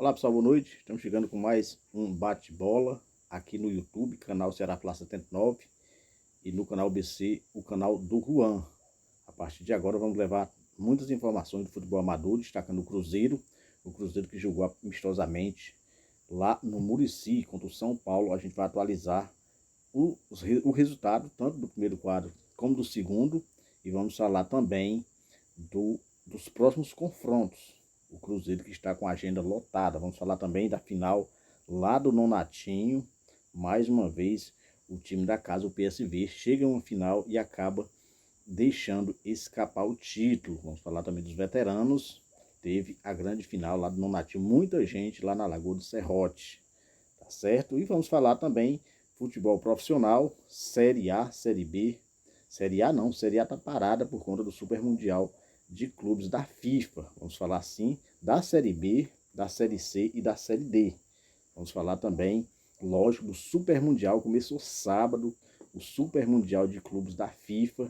Olá pessoal, boa noite. Estamos chegando com mais um bate-bola aqui no YouTube, canal Ceará Fla 79 e no canal BC, o canal do Juan. A partir de agora vamos levar muitas informações do futebol amador, destacando o Cruzeiro que jogou amistosamente lá no Murici contra o São Paulo. A gente vai atualizar o resultado tanto do primeiro quadro como do segundo e vamos falar também dos próximos confrontos. O Cruzeiro que está com a agenda lotada. Vamos falar também da final lá do Nonatinho. Mais uma vez, o time da casa, o PSV, chega a uma final e acaba deixando escapar o título. Vamos falar também dos veteranos. Teve a grande final lá do Nonatinho. Muita gente lá na Lagoa do Serrote. Tá certo? E vamos falar também futebol profissional, Série A, Série B. Série A não, Série A tá parada por conta do Super Mundial de clubes da FIFA. Vamos falar assim da Série B, da Série C e da Série D. Vamos falar também, lógico, do Super Mundial. Começou sábado, o Super Mundial de clubes da FIFA.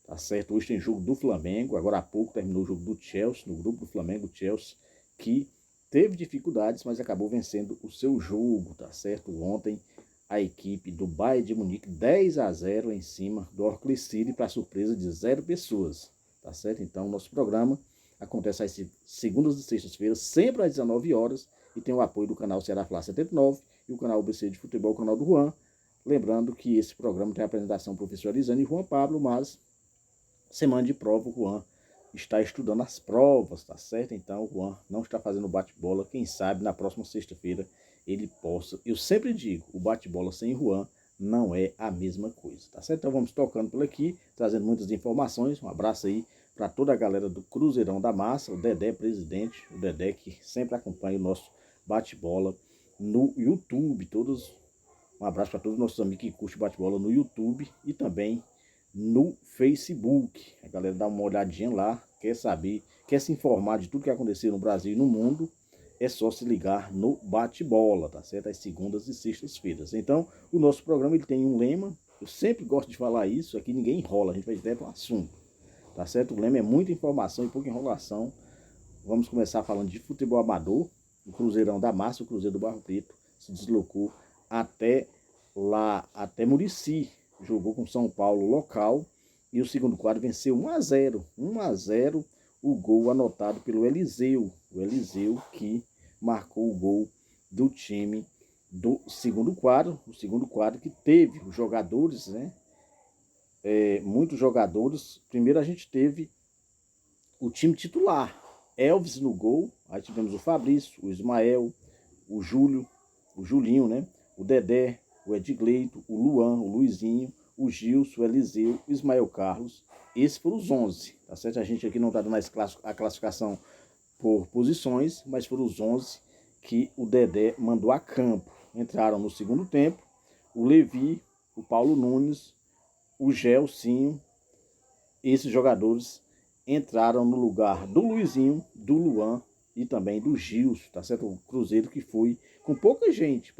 Tá certo? Hoje tem jogo do Flamengo. Agora há pouco terminou o jogo do Chelsea, no grupo do Flamengo, o Chelsea, que teve dificuldades, mas acabou vencendo o seu jogo, tá certo? Ontem a equipe do Bayern de Munique 10-0 em cima do Orkly City, para surpresa de 0 pessoas. Tá certo? Então, nosso programa acontece às segundas e sextas-feiras, sempre às 19 horas, e tem o apoio do canal Ceará Fla 79 e o canal BC de Futebol, o canal do Juan. Lembrando que esse programa tem a apresentação do professor Elisane e Juan Pablo, mas semana de prova o Juan está estudando as provas, tá certo? Então o Juan não está fazendo bate-bola. Quem sabe na próxima sexta-feira ele possa. Eu sempre digo, o bate-bola sem Juan não é a mesma coisa, tá certo? Então vamos tocando por aqui, trazendo muitas informações. Um abraço aí para toda a galera do Cruzeirão da Massa, o Dedé presidente, o Dedé que sempre acompanha o nosso bate-bola no YouTube. Um abraço para todos os nossos amigos que curtem bate-bola no YouTube e também no Facebook. A galera dá uma olhadinha lá, quer saber, quer se informar de tudo que aconteceu no Brasil e no mundo, é só se ligar no bate-bola, tá certo? Às segundas e sextas-feiras. Então, o nosso programa ele tem um lema, eu sempre gosto de falar isso, aqui ninguém enrola, a gente vai direto ao assunto, tá certo? O lema é muita informação e pouca enrolação. Vamos começar falando de futebol amador. O Cruzeirão da Massa, o Cruzeiro do Barro Preto, se deslocou até Murici, jogou com São Paulo local e o segundo quadro venceu 1-0. 1-0, o gol anotado pelo Eliseu. O Eliseu que marcou o gol do time do segundo quadro. O segundo quadro que teve os jogadores, né? Muitos jogadores. Primeiro a gente teve o time titular. Elvis no gol. Aí tivemos o Fabrício, o Ismael, o Júlio, o Julinho, né? O Dedé, o Edgleito, o Luan, o Luizinho, o Gilson, o Eliseu, o Ismael Carlos. Esses foram os 11, tá certo? A gente aqui não está dando a classificação por posições, mas foram os 11 que o Dedé mandou a campo. Entraram no segundo tempo o Levi, o Paulo Nunes, o Gelsinho. Esses jogadores entraram no lugar do Luizinho, do Luan e também do Gilson, tá certo? O Cruzeiro que foi com pouca gente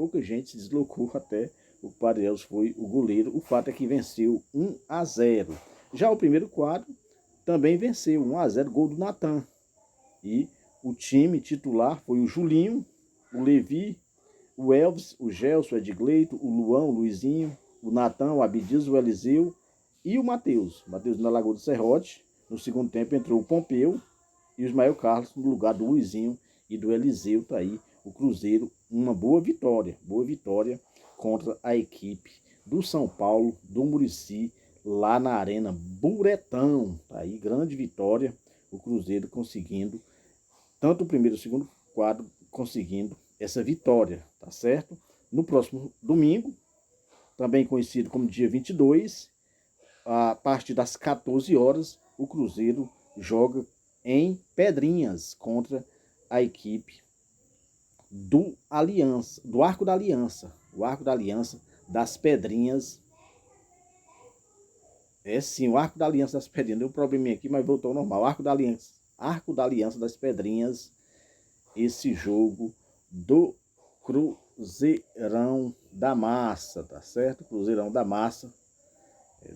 se deslocou até o Pareus, foi o goleiro. O fato é que venceu 1-0. Já o primeiro quadro também venceu 1-0, gol do Natan. E o time titular foi o Julinho, o Levi, o Elvis, o Gelson, o Edgleito, o Luan, o Luizinho, o Natan, o Abdias, o Eliseu e o Matheus. Matheus na Lagoa do Serrote. No segundo tempo entrou o Pompeu e o Ismael Carlos no lugar do Luizinho e do Eliseu. Tá aí o Cruzeiro, uma boa vitória contra a equipe do São Paulo, do Murici, lá na Arena Buretão. Tá aí, grande vitória, o Cruzeiro conseguindo, tanto o primeiro e o segundo quadro, conseguindo essa vitória, tá certo? No próximo domingo, também conhecido como dia 22, a partir das 14 horas, o Cruzeiro joga em Pedrinhas contra a equipe do Aliança, do Arco da Aliança. O Arco da Aliança das Pedrinhas. É sim, o Arco da Aliança das Pedrinhas. Deu um probleminha aqui, mas voltou ao normal. Arco da Aliança das Pedrinhas. Esse jogo do Cruzeirão da Massa, tá certo? Cruzeirão da Massa.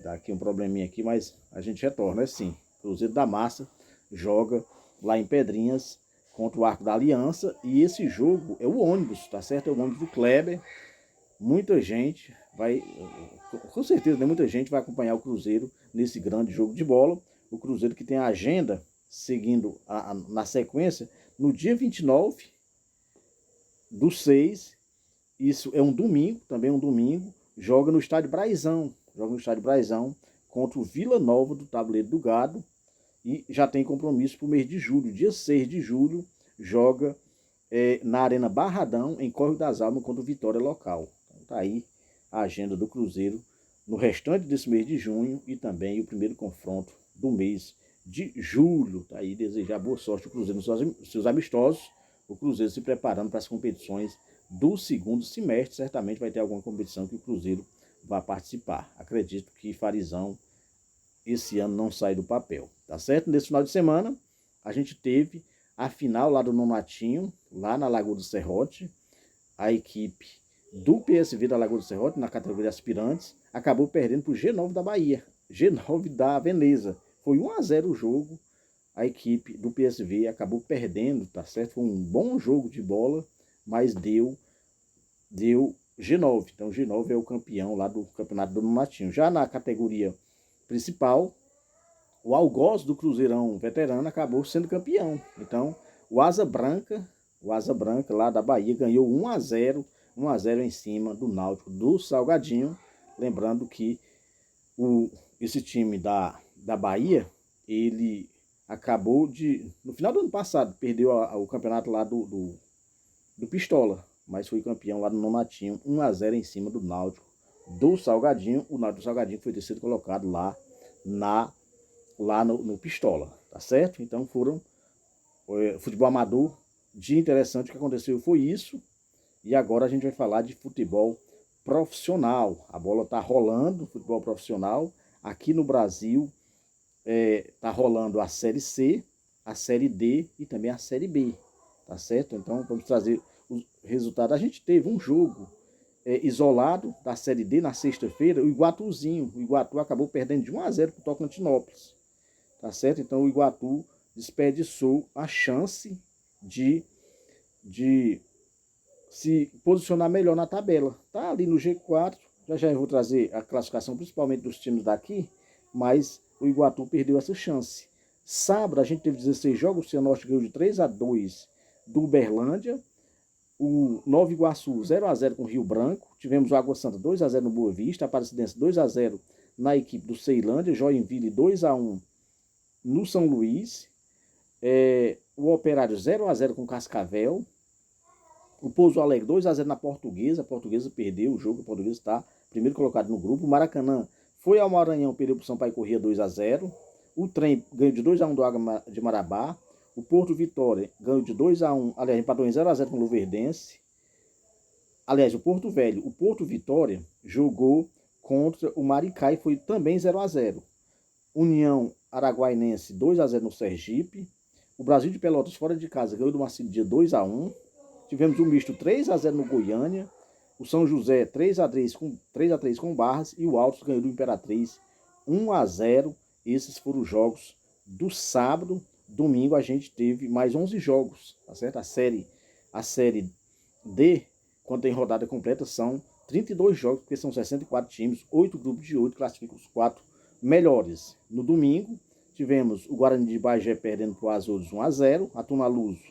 Dá aqui um probleminha aqui, mas a gente retorna, é sim. Cruzeiro da Massa joga lá em Pedrinhas contra o Arco da Aliança. E esse jogo é o ônibus, tá certo? É o ônibus do Kleber. Muita gente vai, com certeza, né? Muita gente vai acompanhar o Cruzeiro nesse grande jogo de bola. O Cruzeiro que tem a agenda seguindo na sequência, no dia 29/6, isso é um domingo, também um domingo, joga no Estádio Braizão, contra o Vila Nova do Tabuleiro do Gado, e já tem compromisso para o mês de julho. Dia 6 de julho, joga na Arena Barradão, em Córrego das Almas, contra o Vitória Local. Então tá aí a agenda do Cruzeiro no restante desse mês de junho e também o primeiro confronto do mês de julho. Tá aí, desejar boa sorte ao Cruzeiro nos seus amistosos. O Cruzeiro se preparando para as competições do segundo semestre. Certamente vai ter alguma competição que o Cruzeiro vai participar. Acredito que Farizão esse ano não sai do papel, tá certo? Nesse final de semana, a gente teve a final lá do Nonatinho, lá na Lagoa do Serrote. A equipe do PSV da Lagoa do Serrote, na categoria aspirantes, acabou perdendo para o G9 da Bahia, G9 da Veneza. Foi 1-0 o jogo, a equipe do PSV acabou perdendo, tá certo? Foi um bom jogo de bola, mas deu G9. Então, G9 é o campeão lá do campeonato do Nonatinho. Já na categoria principal, o Algoz do Cruzeirão veterano acabou sendo campeão. Então, o Asa Branca lá da Bahia ganhou 1-0 em cima do Náutico do Salgadinho. Lembrando que esse time da Bahia, ele acabou no final do ano passado, perdeu o campeonato lá do Pistola, mas foi campeão lá no Nonatinho, 1-0 em cima do Náutico do Salgadinho. O Náutico do Salgadinho foi terceiro colocado lá no Pistola, tá certo? Então foram futebol amador. De interessante que aconteceu foi isso. E agora a gente vai falar de futebol profissional. A bola tá rolando, futebol profissional. Aqui no Brasil tá rolando a Série C, a Série D e também a Série B, tá certo? Então vamos trazer os resultados. A gente teve um jogo isolado da Série D na sexta-feira, o Iguatuzinho. O Iguatu acabou perdendo de 1-0 para o Tocantinópolis, tá certo? Então o Iguatu desperdiçou a chance de se posicionar melhor na tabela. Tá ali no G4, já eu vou trazer a classificação principalmente dos times daqui, mas o Iguatu perdeu essa chance. Sábado a gente teve 16 jogos, o Cianorte ganhou de 3-2 do Uberlândia, o Nova Iguaçu 0-0 com o Rio Branco, tivemos o Água Santa 2-0 no Boa Vista, a Aparecidense 2-0 na equipe do Ceilândia, Joinville 2-1 no São Luís, o Operário 0-0 com Cascavel, o Pouso Alegre 2-0 na Portuguesa, a Portuguesa perdeu o jogo, a Portuguesa está primeiro colocado no grupo, o Maracanã foi ao Maranhão, perdeu para o Sampaio Corrêa 2-0, o Trem ganhou de 2-1 do Água de Marabá, o Porto Vitória ganhou de 2-1, aliás, empatou em 0-0 com o Luverdense. Aliás, o Porto Vitória jogou contra o Maricá e foi também 0-0. União Araguainense 2-0 no Sergipe. O Brasil de Pelotas fora de casa ganhou do Marcílio de 2-1. Tivemos um misto 3-0 no Goiânia. O São José 3-3 com Barras e o Altos ganhou do Imperatriz 1-0. Esses foram os jogos do sábado. Domingo a gente teve mais 11 jogos, tá certo? A série D, quando tem rodada completa, são 32 jogos, porque são 64 times, 8 grupos de 8, classificam os 4 melhores. No domingo, tivemos o Guarani de Bagé perdendo para o Azures 1-0, a Tunaluso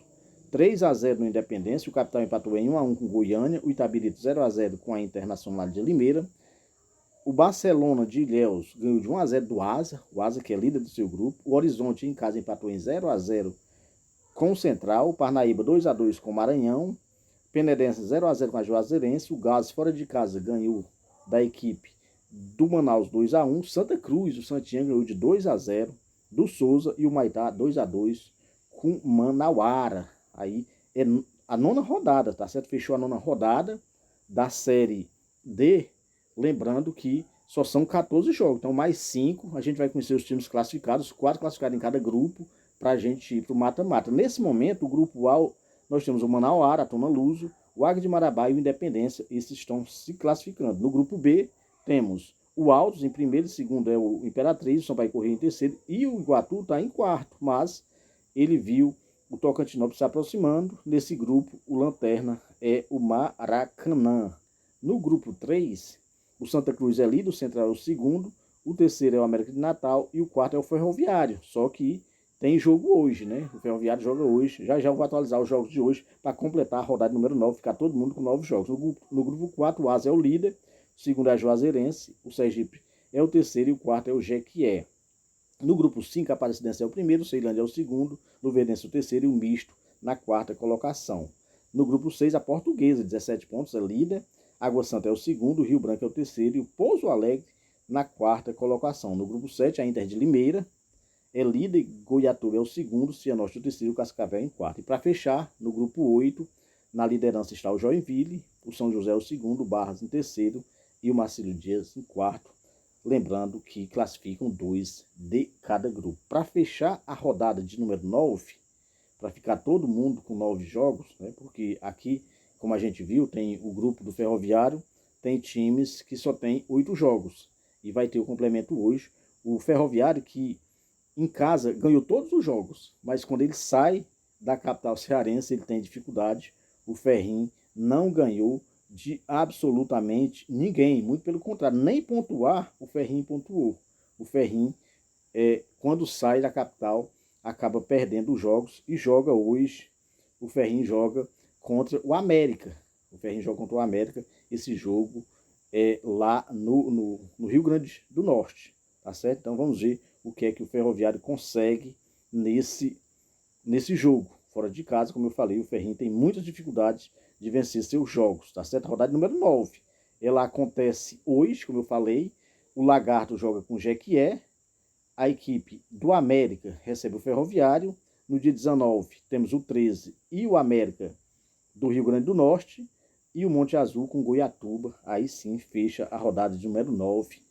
3-0 no Independência, o Capital empatou em 1-1 com o Goiânia, o Itabirito 0-0 com a Internacional de Limeira. O Barcelona de Ilhéus ganhou de 1-0 do Asa, o Asa que é líder do seu grupo. O Horizonte em casa empatou em 0-0 com o Central. O Parnaíba 2-2 com o Maranhão. Penedense 0-0 com a Juazeirense. O Gás fora de casa ganhou da equipe do Manaus 2-1. Santa Cruz, o Santinha ganhou de 2-0 do Souza. E o Maitá 2-2 com Manauara. Aí é a nona rodada, tá certo? Fechou a nona rodada da Série D. Lembrando que só são 14 jogos, então mais 5, a gente vai conhecer os times classificados, 4 classificados em cada grupo, para a gente ir para o mata-mata. Nesse momento, o grupo A, nós temos o Manauara, a Tunaluso, o Águia de Marabá e o Independência, esses estão se classificando. No grupo B, temos o Altos em primeiro, segundo é o Imperatriz, o Sampaio Corrêa em terceiro, e o Iguatu está em quarto, mas ele viu o Tocantinópolis se aproximando. Nesse grupo, o lanterna é o Maracanã. No grupo 3, o Santa Cruz é líder, o Central é o segundo, o terceiro é o América de Natal e o quarto é o Ferroviário. Só que tem jogo hoje, né? O Ferroviário joga hoje. Já vou atualizar os jogos de hoje para completar a rodada número 9, ficar todo mundo com 9 jogos. No grupo 4, o Asa é o líder, o segundo é a Juazeirense, o Sergipe é o terceiro e o quarto é o Jequié. No grupo 5, a Aparecidense é o primeiro, o Ceilândia é o segundo, o Luverdense o terceiro e o Misto na quarta colocação. No grupo 6, a Portuguesa, 17 pontos, é líder, Água Santa é o segundo, o Rio Branco é o terceiro e o Pouso Alegre na quarta colocação. No grupo 7, a Inter de Limeira é líder, Goiatuba é o segundo, Cianorte é o terceiro e o Cascavel em quarto. E para fechar, no grupo 8, na liderança está o Joinville, o São José é o segundo, o Barras em terceiro e o Marcílio Dias em quarto. Lembrando que classificam 2 de cada grupo. Para fechar a rodada de número 9, para ficar todo mundo com 9 jogos, né, porque aqui, como a gente viu, tem o grupo do Ferroviário, tem times que só tem 8 jogos. E vai ter o complemento hoje. O Ferroviário, que em casa ganhou todos os jogos, mas quando ele sai da capital cearense, ele tem dificuldade. O Ferrinho não ganhou de absolutamente ninguém, muito pelo contrário, nem pontuar o Ferrinho pontuou. O Ferrinho, quando sai da capital, acaba perdendo os jogos e joga hoje, o Ferrinho joga contra o América. O Ferrinho joga contra o América, esse jogo é lá no Rio Grande do Norte, tá certo? Então vamos ver o que é que o Ferroviário consegue nesse jogo. Fora de casa, como eu falei, o Ferrinho tem muitas dificuldades de vencer seus jogos, tá certo? A rodada número 9, ela acontece hoje, como eu falei, o Lagarto joga com o Jequié, a equipe do América recebe o Ferroviário, no dia 19 temos o 13 e o América do Rio Grande do Norte, e o Monte Azul com Goiatuba, aí sim fecha a rodada de número 9,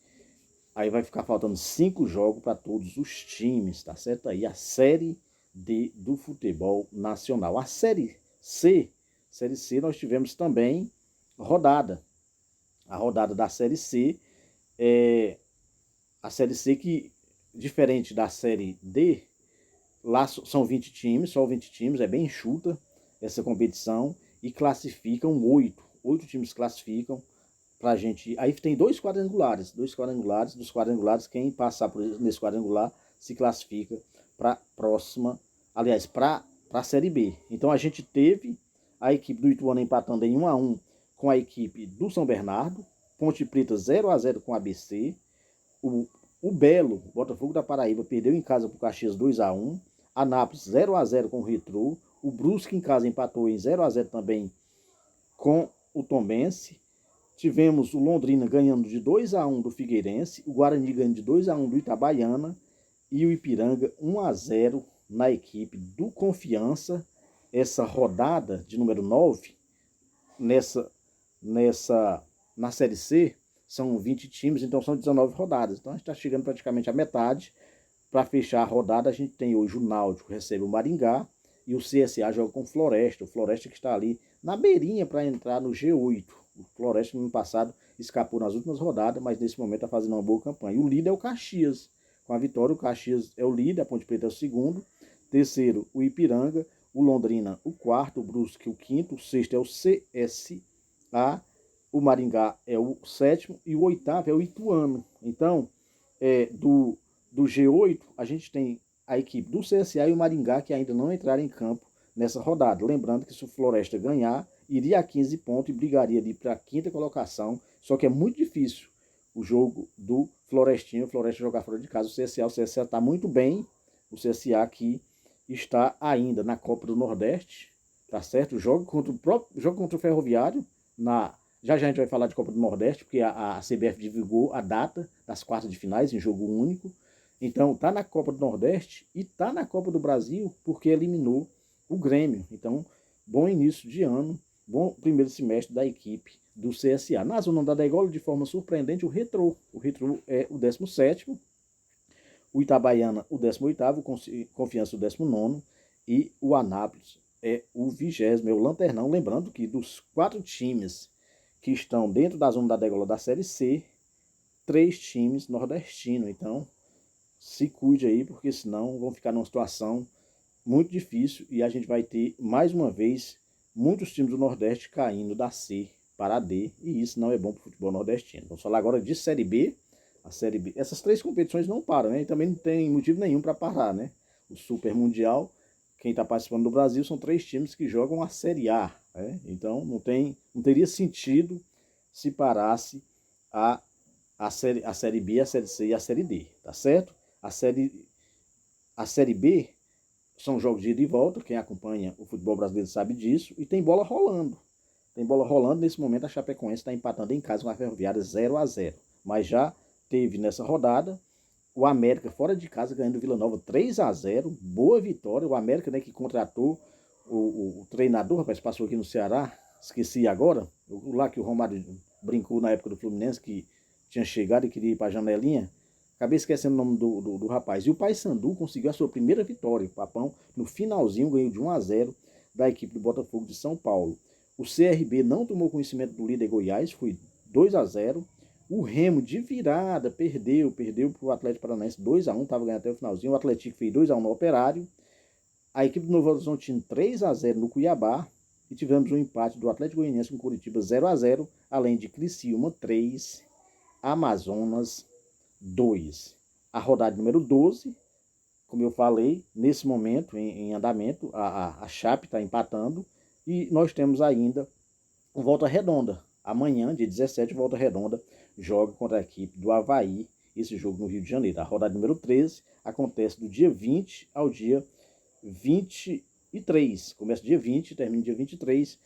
aí vai ficar faltando 5 jogos para todos os times, tá certo? Aí a Série D do futebol nacional. A Série C, nós tivemos também rodada. A rodada da Série C é a Série C que, diferente da Série D, lá são 20 times, só 20 times, é bem enxuta essa competição e classificam 8. 8 times classificam pra gente. Aí tem dois quadrangulares, dos quadrangulares, quem passar nesse quadrangular se classifica para próxima, aliás, para a Série B. Então a gente teve a equipe do Ituano empatando em 1-1 com a equipe do São Bernardo, Ponte Preta 0-0 com a ABC, o Belo, Botafogo da Paraíba, perdeu em casa para o Caxias 2-1, Anápolis 0-0 com o Retrô, o Brusque em casa empatou em 0-0 também com o Tombense. Tivemos o Londrina ganhando de 2-1 do Figueirense, o Guarani ganhando de 2-1 do Itabaiana e o Ipiranga 1-0 na equipe do Confiança. Essa rodada de número 9, na Série C, são 20 times, então são 19 rodadas. Então a gente está chegando praticamente à metade. Para fechar a rodada, a gente tem hoje o Náutico recebe o Maringá e o CSA joga com o Floresta. O Floresta que está ali na beirinha para entrar no G8. O Floresta no ano passado escapou nas últimas rodadas, mas nesse momento está fazendo uma boa campanha. E o líder é o Caxias. Com a vitória, o Caxias é o líder, a Ponte Preta é o segundo. Terceiro, o Ipiranga. O Londrina, o quarto. O Brusque, o quinto. O sexto é o CSA. O Maringá é o sétimo. E o oitavo é o Ituano. Então, do G8, a gente tem a equipe do CSA e o Maringá que ainda não entraram em campo nessa rodada. Lembrando que se o Floresta ganhar, iria a 15 pontos e brigaria ali para a quinta colocação. Só que é muito difícil o jogo do Florestinho, o Floresta jogar fora de casa. O CSA está muito bem. O CSA que está ainda na Copa do Nordeste, tá certo? Joga contra o Ferroviário. Já a gente vai falar de Copa do Nordeste, porque a CBF divulgou a data das quartas de finais em jogo único. Então, tá na Copa do Nordeste e tá na Copa do Brasil porque eliminou o Grêmio. Então, bom início de ano, bom primeiro semestre da equipe do CSA. Na zona da degola, de forma surpreendente, o Retrô. O Retrô é o 17º, o Itabaiana o 18º, Confiança o 19º e o Anápolis é o 20º, é o Lanternão. Lembrando que dos 4 times que estão dentro da zona da degola da Série C, 3 times nordestinos. Então, se cuide aí, porque senão vão ficar numa situação muito difícil e a gente vai ter, mais uma vez, muitos times do Nordeste caindo da C para a D, e isso não é bom para o futebol nordestino. Vamos falar agora de Série B. A Série B, essas três competições não param, né? E também não tem motivo nenhum para parar, né? O Super Mundial, quem está participando do Brasil são três times que jogam a Série A, né? Então não teria sentido se parasse a série B, a Série C e a Série D, tá certo? A série B são jogos de ida e volta, quem acompanha o futebol brasileiro sabe disso, e tem bola rolando. Tem bola rolando, nesse momento a Chapecoense está empatando em casa com a Ferroviária 0-0. Mas já teve nessa rodada o América fora de casa ganhando o Vila Nova 3-0, boa vitória. O América, né, que contratou o treinador, rapaz, passou aqui no Ceará, esqueci agora, lá que o Romário brincou na época do Fluminense, que tinha chegado e queria ir para a janelinha. Acabei esquecendo o nome do rapaz. E o Paysandu conseguiu a sua primeira vitória. O Papão, no finalzinho, ganhou de 1-0 da equipe do Botafogo de São Paulo. O CRB não tomou conhecimento do líder Goiás, foi 2-0. O Remo, de virada, perdeu para o Atlético Paranaense 2-1, estava ganhando até o finalzinho. O Atlético fez 2-1 no Operário. A equipe do Novo Horizontino 3-0 no Cuiabá. E tivemos um empate do Atlético Goianiense com Curitiba 0-0, além de Criciúma 3, Amazonas 2. A rodada número 12, como eu falei, nesse momento, em andamento, a Chape está empatando. E nós temos ainda o Volta Redonda. Amanhã, dia 17, Volta Redonda joga contra a equipe do Avaí, esse jogo no Rio de Janeiro. A rodada número 13 acontece do dia 20 ao dia 23. Começa dia 20 e termina dia 23.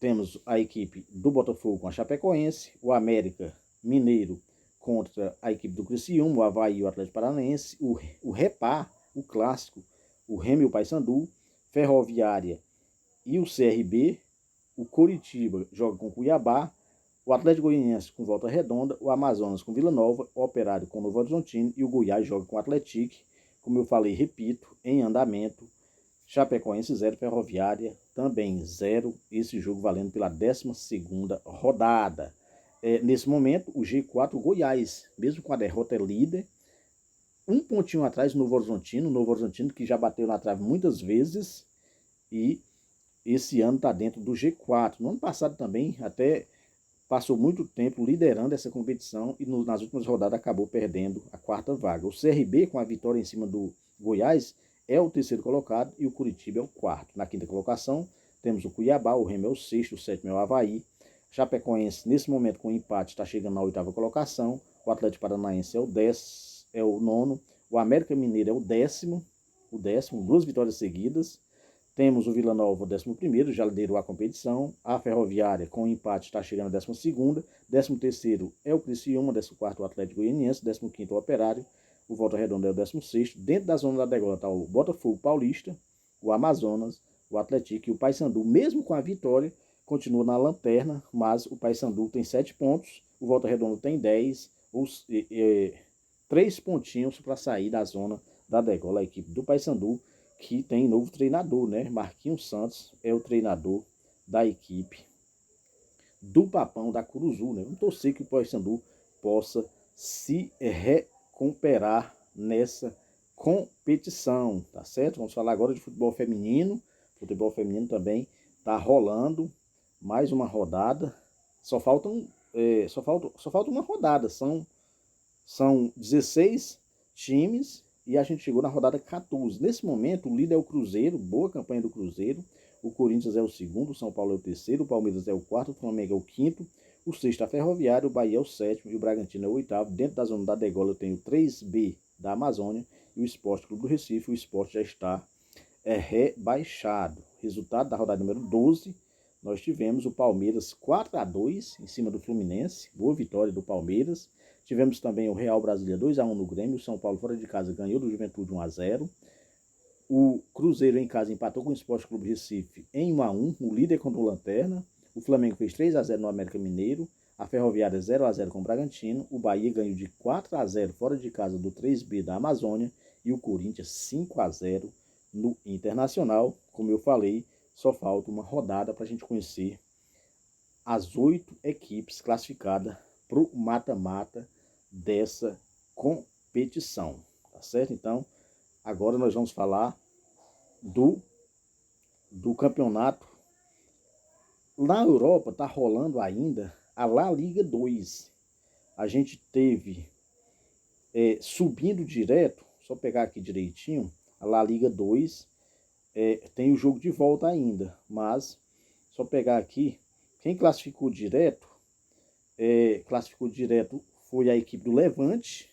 Temos a equipe do Botafogo com a Chapecoense, o América Mineiro contra a equipe do Criciúma, o Avaí e o Atlético Paranaense, o Repá, o clássico, o Remo e o Paysandu, Ferroviária e o CRB, o Coritiba joga com o Cuiabá, o Atlético Goianiense com Volta Redonda, o Amazonas com Vila Nova, o Operário com o Novo Horizontino e o Goiás joga com o Atlético. Como eu falei, repito, em andamento. Chapecoense 0, Ferroviária também 0, esse jogo valendo pela 12ª rodada. Nesse momento, o G4, o Goiás, mesmo com a derrota, é líder. Um pontinho atrás, o Novo Horizontino que já bateu na trave muitas vezes e esse ano está dentro do G4. No ano passado também, até passou muito tempo liderando essa competição e nas últimas rodadas acabou perdendo a 4ª vaga. O CRB, com a vitória em cima do Goiás, é o 3º colocado e o Curitiba é o 4º. Na 5ª colocação, temos o Cuiabá, o Remo é o 6º, o 7º é o Avaí. Chapecoense, nesse momento, com empate, está chegando na 8ª colocação. O Atlético Paranaense é o 10º, é o 9º. O América Mineiro é o 10º, 2 vitórias seguidas. Temos o Vila Nova, o 11º, já liderou a competição. A Ferroviária, com empate, está chegando a 12ª. 13º é o Criciúma, 14º o Atlético Goianiense, 15º o Operário. O Volta Redonda é o 16º. Dentro da zona da degola está o Botafogo Paulista, o Amazonas, o Atlético e o Paysandu. Mesmo com a vitória, continua na lanterna, mas o Paysandu tem 7 pontos, o Volta Redonda tem 10, 3 pontinhos para sair da zona da degola. A equipe do Paysandu, que tem novo treinador, né? Marquinhos Santos é o treinador da equipe do Papão da Curuzu, né? Vamos torcer que o Paysandu possa se recuperar nessa competição, tá certo? Vamos falar agora de futebol feminino. Futebol feminino também tá rolando mais uma rodada. Só falta uma rodada. São 16 times e a gente chegou na rodada 14. Nesse momento, o líder é o Cruzeiro, boa campanha do Cruzeiro. O Corinthians é o 2º, o São Paulo é o 3º, o Palmeiras é o 4º, o Flamengo é o 5º, o 6º é a Ferroviária, o Bahia é o 7º e o Bragantino é o 8º. Dentro da zona da degola eu tenho o 3B da Amazônia e o Sport Clube do Recife. O Sport já está rebaixado. Resultado da rodada número 12, nós tivemos o Palmeiras 4-2 em cima do Fluminense, boa vitória do Palmeiras. Tivemos também o Real Brasília 2-1 no Grêmio, o São Paulo fora de casa ganhou do Juventude 1-0. O Cruzeiro em casa empatou com o Sport Clube Recife em 1-1, o líder contra o Lanterna. O Flamengo fez 3-0 no América Mineiro, a Ferroviária 0-0 com o Bragantino, o Bahia ganhou de 4-0 fora de casa do 3B da Amazônia e o Corinthians 5-0 no Internacional. Como eu falei, só falta uma rodada para a gente conhecer as 8 equipes classificadas para o mata-mata dessa competição, tá certo? Então, agora nós vamos falar do, do campeonato. Na Europa está rolando ainda a La Liga 2. A gente teve subindo direto, só pegar aqui direitinho, a La Liga 2 tem o jogo de volta ainda, mas só pegar aqui, quem classificou direto foi a equipe do Levante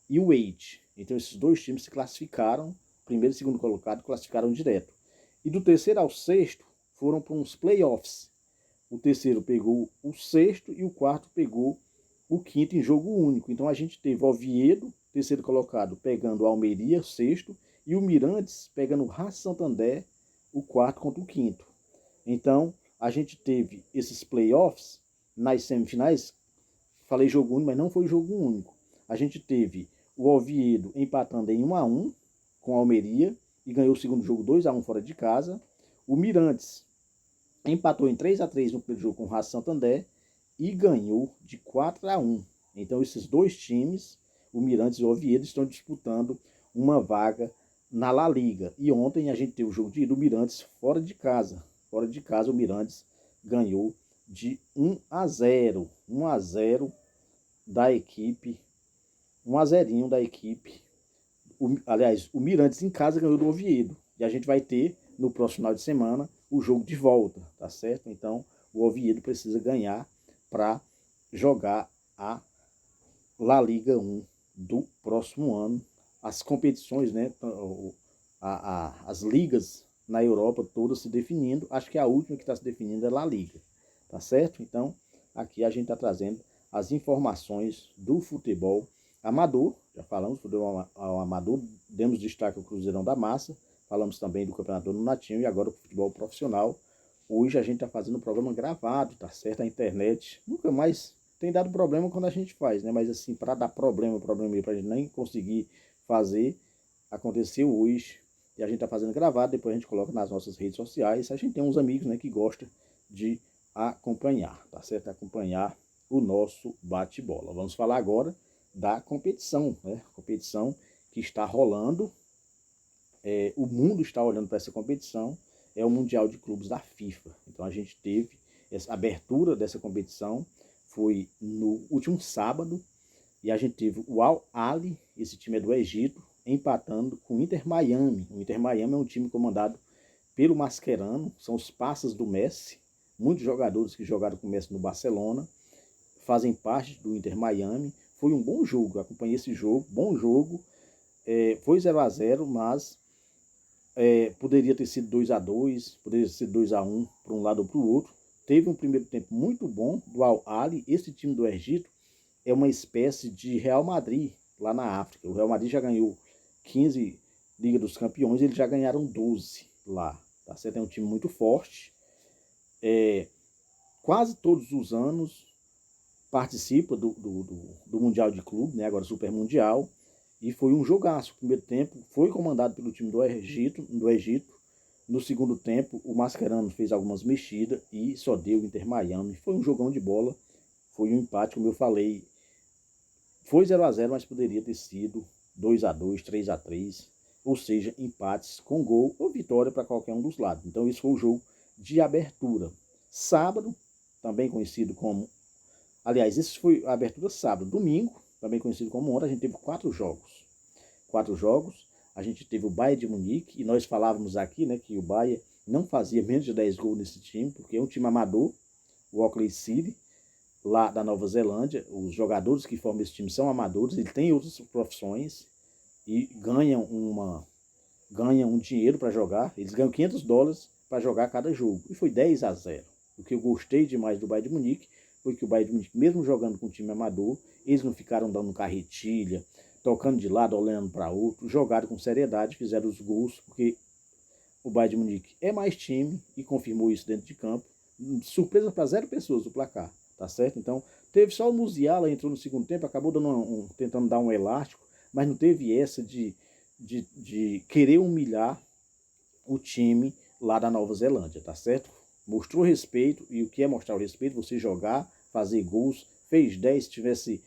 e o Eight. Então esses dois times se classificaram, primeiro e segundo colocado classificaram direto. E do terceiro ao sexto foram para uns playoffs. O terceiro pegou o sexto e o quarto pegou o quinto em jogo único. Então a gente teve o Oviedo, terceiro colocado, pegando o Almeria, sexto, e o Mirantes pegando o Racing Santander, o quarto contra o quinto. Então a gente teve esses playoffs nas semifinais. Falei jogo único, mas não foi jogo único. A gente teve o Oviedo empatando em 1-1 com a Almeria e ganhou o segundo jogo 2-1 fora de casa. O Mirantes empatou em 3-3 no primeiro jogo com o Racing Santander e ganhou de 4-1. Então esses dois times, o Mirantes e o Oviedo, estão disputando uma vaga na La Liga. E ontem a gente teve o jogo de ida do Mirantes fora de casa. Fora de casa o Mirantes ganhou de 1-0. 1-0 da equipe. 1-0 da equipe. Aliás, o Mirantes em casa ganhou do Oviedo. E a gente vai ter, no próximo final de semana, o jogo de volta, tá certo? Então, o Oviedo precisa ganhar para jogar a La Liga 1 do próximo ano. As competições, né? As ligas na Europa todas se definindo. Acho que a última que está se definindo é a La Liga, tá certo? Então, aqui a gente está trazendo as informações do futebol amador. Já falamos do futebol amador, demos destaque ao Cruzeirão da Massa, falamos também do Campeonato do Natinho e agora do futebol profissional. Hoje a gente está fazendo um programa gravado, tá certo? A internet nunca mais tem dado problema quando a gente faz, né? Mas assim, para dar problema para a gente nem conseguir fazer, aconteceu hoje. E a gente está fazendo gravado, depois a gente coloca nas nossas redes sociais. A gente tem uns amigos, né, que gostam de acompanhar, tá certo? Acompanhar o nosso bate-bola. Vamos falar agora da competição, né? Competição que está rolando. O mundo está olhando para essa competição. É o Mundial de Clubes da FIFA. Então a gente teve essa abertura dessa competição, foi no último sábado, e a gente teve o Al-Ahly, esse time é do Egito, empatando com o Inter Miami. O Inter Miami é um time comandado pelo Mascherano, são os passas do Messi. Muitos jogadores que jogaram com o Messi no Barcelona fazem parte do Inter Miami. Foi um bom jogo, acompanhei esse jogo, bom jogo. Foi 0-0, mas poderia ter sido 2-2, poderia ter sido 2-1 para um lado ou para o outro. Teve um primeiro tempo muito bom do Al-Ahly. Esse time do Egito é uma espécie de Real Madrid lá na África. O Real Madrid já ganhou 15 Liga dos Campeões, eles já ganharam 12 lá. Tá certo? É um time muito forte. Quase todos os anos participa do Mundial de Clube, né? Agora Super Mundial. E foi um jogaço. O primeiro tempo foi comandado pelo time do Egito. No segundo tempo, o Mascherano fez algumas mexidas e só deu o Inter Miami. Foi um jogão de bola. Foi um empate, como eu falei. Foi 0-0, mas poderia ter sido 2-2, 3-3. Ou seja, empates com gol ou vitória para qualquer um dos lados. Então, esse foi o jogo de abertura. Sábado, também conhecido como... Aliás, esse foi a abertura sábado. Domingo, também conhecido como ontem, a gente teve 4 jogos. 4 jogos. A gente teve o Bayern de Munique, e nós falávamos aqui, né, que o Bayern não fazia menos de 10 gols nesse time, porque é um time amador, o Auckland City, lá da Nova Zelândia. Os jogadores que formam esse time são amadores, ele tem outras profissões e ganham um dinheiro para jogar. Eles ganham $500 para jogar cada jogo. E foi 10-0. O que eu gostei demais do Bayern de Munique foi que o Bayern de Munique, mesmo jogando com um time amador, eles não ficaram dando carretilha, tocando de lado, olhando para outro, jogaram com seriedade, fizeram os gols, porque o Bayern de Munique é mais time e confirmou isso dentro de campo. Surpresa para 0 pessoas o placar, tá certo? Então, teve só o Musiala, entrou no segundo tempo, acabou tentando dar um elástico, mas não teve essa de querer humilhar o time lá da Nova Zelândia, tá certo? Mostrou respeito, e o que é mostrar o respeito? Você jogar, fazer gols, fez 10, se tivesse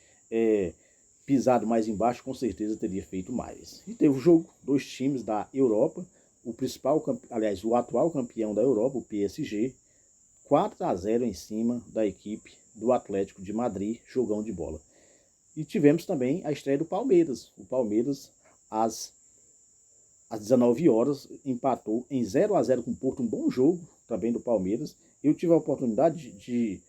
pisado mais embaixo, com certeza teria feito mais. E teve o jogo, 2 times da Europa, o atual campeão da Europa, o PSG, 4-0 em cima da equipe do Atlético de Madrid, jogão de bola. E tivemos também a estreia do Palmeiras. O Palmeiras, às 19 horas, empatou em 0-0 com o Porto, um bom jogo também do Palmeiras. Eu tive a oportunidade de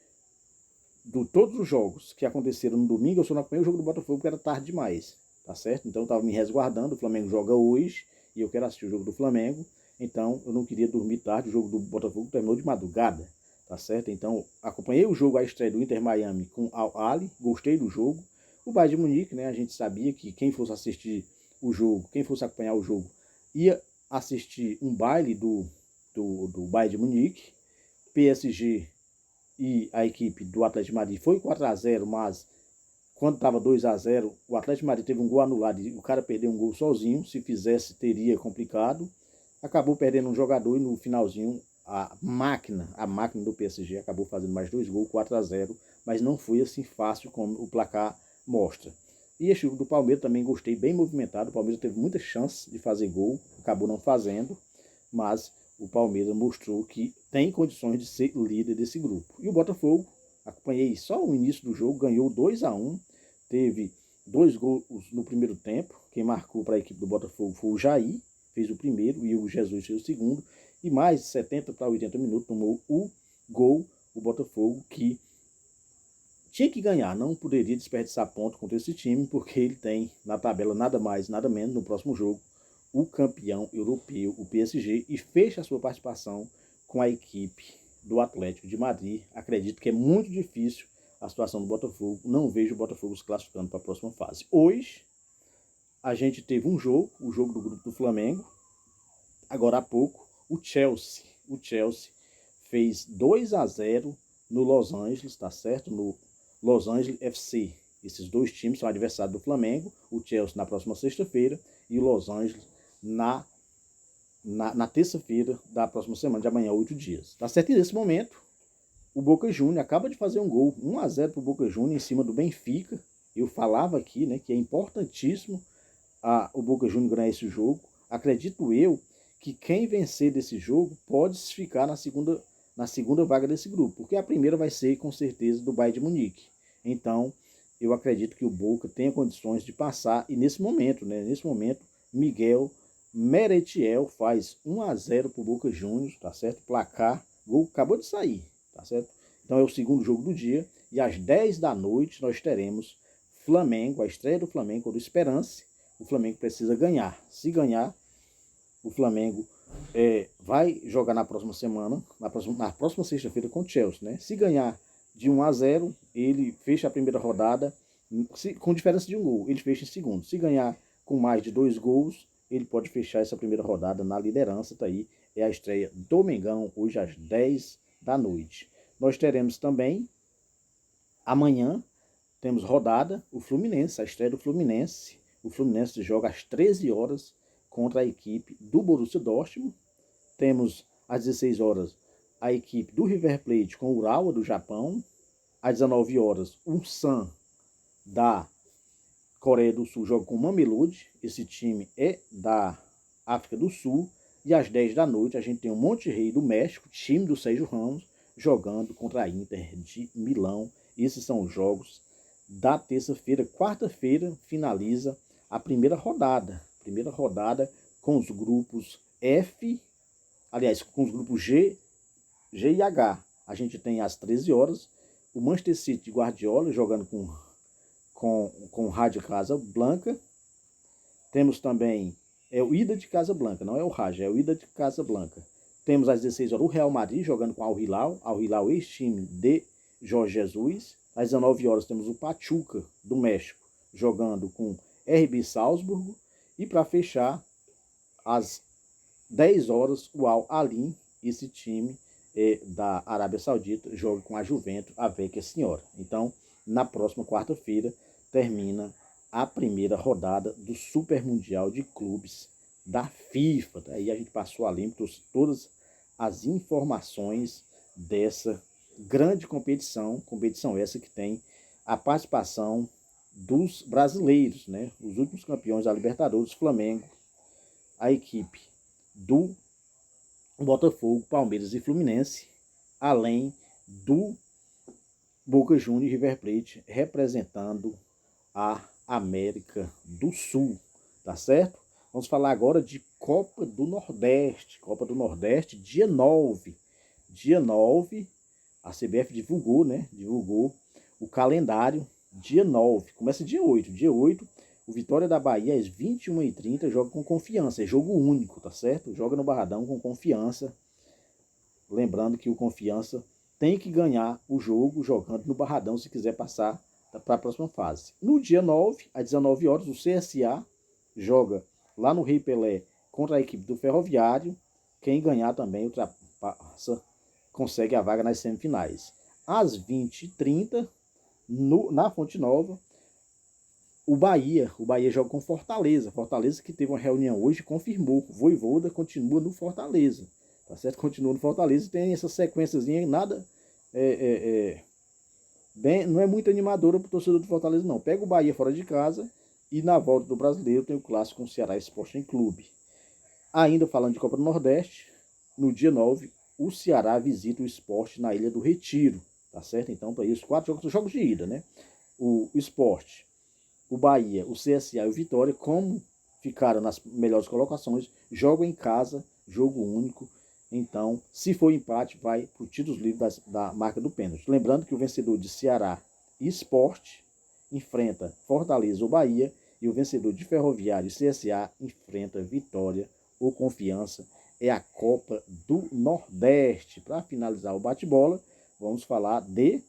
todos os jogos que aconteceram no domingo, eu só não acompanhei o jogo do Botafogo porque era tarde demais, tá certo? Então eu estava me resguardando, o Flamengo joga hoje e eu quero assistir o jogo do Flamengo, então eu não queria dormir tarde, o jogo do Botafogo terminou de madrugada, tá certo? Então acompanhei o jogo, a estreia do Inter Miami com Al Ahly, gostei do jogo. O Bayern de Munique, né, a gente sabia que quem fosse assistir o jogo, quem fosse acompanhar o jogo, ia assistir um baile do Bayern de Munique. PSG e a equipe do Atlético de Madrid foi 4-0, mas quando estava 2-0, o Atlético de Madrid teve um gol anulado e o cara perdeu um gol sozinho. Se fizesse, teria complicado. Acabou perdendo um jogador e no finalzinho a máquina do PSG acabou fazendo mais 2 gols, 4-0, mas não foi assim fácil como o placar mostra. E esse jogo do Palmeiras também gostei, bem movimentado. O Palmeiras teve muita chance de fazer gol, acabou não fazendo, mas o Palmeiras mostrou que tem condições de ser líder desse grupo. E o Botafogo, acompanhei só o início do jogo, ganhou 2-1, teve 2 gols no primeiro tempo. Quem marcou para a equipe do Botafogo foi o Jair, fez o primeiro, e o Jesus fez o segundo, e mais de 70 para 80 minutos tomou o gol, o Botafogo, que tinha que ganhar, não poderia desperdiçar ponto contra esse time, porque ele tem na tabela nada mais, nada menos no próximo jogo o campeão europeu, o PSG, e fecha a sua participação com a equipe do Atlético de Madrid. Acredito que é muito difícil a situação do Botafogo, não vejo o Botafogo se classificando para a próxima fase. Hoje, a gente teve um jogo, o jogo do grupo do Flamengo. Agora há pouco, o Chelsea fez 2-0 no Los Angeles, tá certo? No Los Angeles FC. Esses dois times são adversários do Flamengo, o Chelsea na próxima sexta-feira e o Los Angeles na terça-feira da próxima semana, de amanhã, 8 dias. Tá certo? E nesse momento, o Boca Juniors acaba de fazer um gol, 1-0 para o Boca Juniors em cima do Benfica. Eu falava aqui, né, que é importantíssimo o Boca Juniors ganhar esse jogo. Acredito eu que quem vencer desse jogo pode ficar na segunda vaga desse grupo, porque a primeira vai ser com certeza do Bayern de Munique. Então, eu acredito que o Boca tenha condições de passar, e nesse momento, Miguel Merentiel faz 1-0 para o Boca Juniors, tá certo? Placar, gol acabou de sair, tá certo? Então é o segundo jogo do dia, e às 10 da noite nós teremos Flamengo, a estreia do Flamengo, do Esperance. O Flamengo precisa ganhar. Se ganhar, o Flamengo vai jogar na próxima semana, na próxima sexta-feira com o Chelsea, né? Se ganhar de 1-0, ele fecha a primeira rodada com diferença de um gol, ele fecha em segundo. Se ganhar com mais de 2 gols, ele pode fechar essa primeira rodada na liderança, tá aí. É a estreia do Mengão, hoje às 10 da noite. Nós teremos também, amanhã, temos rodada, o Fluminense, a estreia do Fluminense. O Fluminense joga às 13 horas contra a equipe do Borussia Dortmund. Temos às 16 horas a equipe do River Plate com o Urawa do Japão. Às 19 horas, o San da Coreia do Sul joga com o Mamelodi. Esse time é da África do Sul. E às 10 da noite a gente tem o Monterrey do México, time do Sérgio Ramos, jogando contra a Inter de Milão. Esses são os jogos da terça-feira. Quarta-feira finaliza a primeira rodada. Primeira rodada com os grupos F, aliás, com os grupos G e H. A gente tem às 13 horas o Manchester City de Guardiola jogando com o Raja Casablanca. Temos também o Ida de Casablanca, não é o Raja, é o Ida de Casablanca. Temos às 16 horas o Real Madrid jogando com Al Hilal, ex-time de Jorge Jesus. Às 19 horas temos o Pachuca do México jogando com RB Salzburgo. E para fechar, às 10 horas, o Al Ahly, esse time da Arábia Saudita, joga com a Juventus, a Vecchia Senhora. Então, na próxima quarta-feira, termina a primeira rodada do Super Mundial de Clubes da FIFA. Daí a gente passou a limpo todas as informações dessa grande competição essa que tem a participação dos brasileiros, né? Os últimos campeões da Libertadores, Flamengo, a equipe do Botafogo, Palmeiras e Fluminense, além do Boca Juniors e River Plate representando a América do Sul, tá certo? Vamos falar agora de Copa do Nordeste. Copa do Nordeste, dia 9. Dia 9, a CBF divulgou, né? Divulgou o calendário, dia 9. Começa dia 8. Dia 8, o Vitória da Bahia, às 21h30, joga com Confiança. É jogo único, tá certo? Joga no Barradão com Confiança. Lembrando que o Confiança tem que ganhar o jogo jogando no Barradão se quiser passar para a próxima fase. No dia 9, às 19 horas, o CSA joga lá no Rei Pelé contra a equipe do Ferroviário. Quem ganhar também ultrapassa, consegue a vaga nas semifinais. Às 20h30, na Fonte Nova, o Bahia joga com Fortaleza. Fortaleza que teve uma reunião hoje, confirmou. Vojvoda continua no Fortaleza. Tá certo? Continua no Fortaleza e tem essa sequenciazinha, nada bem, não é muito animadora para o torcedor do Fortaleza, não. Pega o Bahia fora de casa e na volta do Brasileiro tem o clássico com o Ceará Sporting Clube. Ainda falando de Copa do Nordeste, no dia 9, o Ceará visita o Sport na Ilha do Retiro, tá certo? Então, para isso, 4 jogos de ida, né? O Sport, o Bahia, o CSA e o Vitória, como ficaram nas melhores colocações, jogam em casa, jogo único. Então, se for empate, vai para o título livre da marca do pênalti. Lembrando que o vencedor de Ceará e Sport enfrenta Fortaleza ou Bahia, e o vencedor de Ferroviário e CSA enfrenta Vitória ou Confiança. É a Copa do Nordeste. Para finalizar o bate-bola, vamos falar de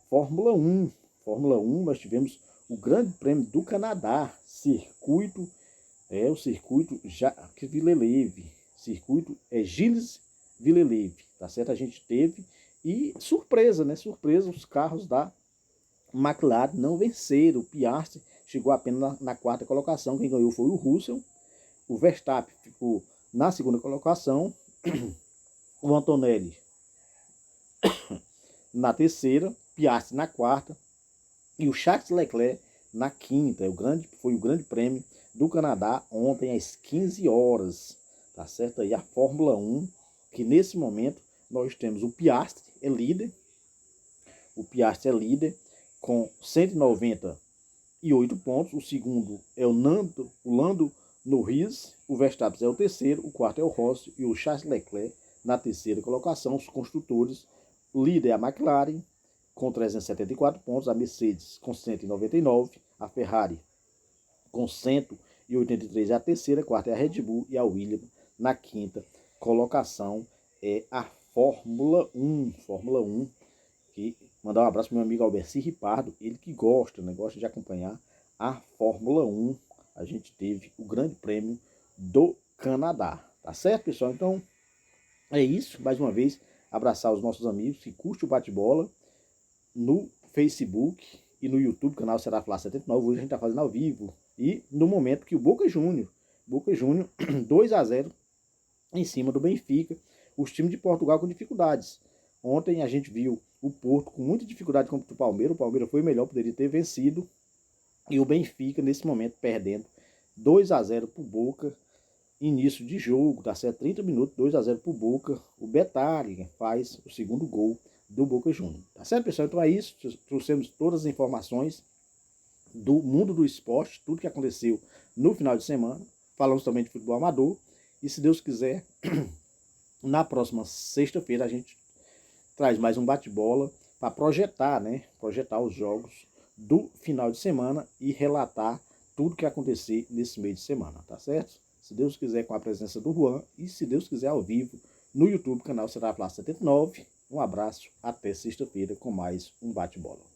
Fórmula 1. Fórmula 1, nós tivemos o Grande Prêmio do Canadá, o circuito Jacques Villeneuve, circuito Gilles Villeneuve, tá certo? A gente teve, e surpresa, né? Surpresa, os carros da McLaren não venceram. O Piastri chegou apenas na 4ª colocação, quem ganhou foi o Russell, o Verstappen ficou na 2ª colocação, o Antonelli na 3ª, Piastri na 4ª, e o Charles Leclerc na 5ª. Foi o Grande Prêmio do Canadá ontem às 15 horas. Tá certo aí a Fórmula 1, que nesse momento nós temos o Piastri, é líder. O Piastri é líder com 198 pontos. O segundo é o Lando Norris. O Verstappen é o terceiro. O quarto é o Rossi e o Charles Leclerc na 3ª colocação. Os construtores, o líder é a McLaren com 374 pontos, a Mercedes com 199, a Ferrari com 183 é a 3ª, a 4ª é a Red Bull e a Williams na 5ª colocação é a Fórmula 1. Fórmula 1, que mandar um abraço para meu amigo Alberci Ripardo, ele que gosta de acompanhar a Fórmula 1. A gente teve o Grande Prêmio do Canadá, tá certo, pessoal? Então, é isso, mais uma vez, abraçar os nossos amigos que curtem o bate-bola no Facebook e no YouTube, canal Será Flá 79, hoje a gente está fazendo ao vivo, e no momento que o Boca Juniors 2-0 em cima do Benfica, os times de Portugal com dificuldades. Ontem a gente viu o Porto com muita dificuldade contra o Palmeiras foi melhor, poderia ter vencido, e o Benfica nesse momento perdendo 2-0 para o Boca, início de jogo, tá certo? 30 minutos, 2-0 para o Boca, o Betari faz o segundo gol do Boca Juniors. Tá certo, pessoal? Então é isso. Trouxemos todas as informações do mundo do esporte, tudo que aconteceu no final de semana. Falamos também de futebol amador. E se Deus quiser, na próxima sexta-feira a gente traz mais um bate-bola para projetar, né? Projetar os jogos do final de semana e relatar tudo que acontecer nesse meio de semana, tá certo? Se Deus quiser, com a presença do Juan, e se Deus quiser, ao vivo no YouTube, canal Será Flá 79. Um abraço, até sexta-feira com mais um bate-bola.